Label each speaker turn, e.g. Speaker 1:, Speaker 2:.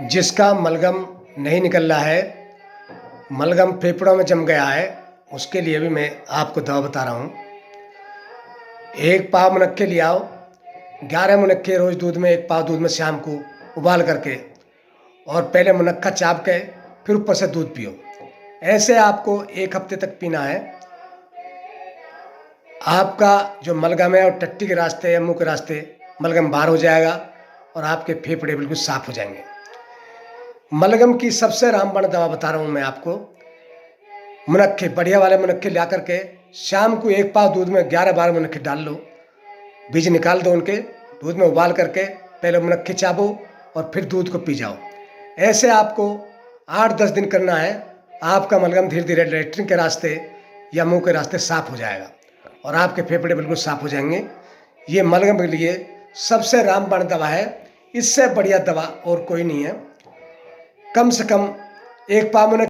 Speaker 1: जिसका मलगम नहीं निकल रहा है, मलगम फेफड़ों में जम गया है, उसके लिए भी मैं आपको दवा बता रहा हूँ। 1 पाव मुनक्के ले आओ, 11 मुनक्के रोज़ दूध में, 1 पाव दूध में शाम को उबाल करके, और पहले मुनक्का चाप के फिर ऊपर से दूध पियो। ऐसे आपको 1 हफ्ते तक पीना है। आपका जो मलगम है और टट्टी के रास्ते या मुँह के रास्ते मलगम बाहर हो जाएगा और आपके फेफड़े बिल्कुल साफ हो जाएंगे। मलगम की सबसे रामबाण दवा बता रहा हूँ मैं आपको। मुनक्के, बढ़िया वाले मुनक्के ला करके शाम को 1 पाव दूध में 11-12 मुनक्के डाल लो, बीज निकाल दो उनके, दूध में उबाल करके पहले मुनक्के चाबो और फिर दूध को पी जाओ। ऐसे आपको 8-10 दिन करना है। आपका मलगम धीरे धीरे लैट्रिन के रास्ते या मुंह के रास्ते साफ हो जाएगा और आपके फेफड़े बिल्कुल साफ हो जाएंगे। ये मलगम के लिए सबसे रामबाण दवा है। इससे बढ़िया दवा और कोई नहीं है। कम से कम 1 पाव मुनक्के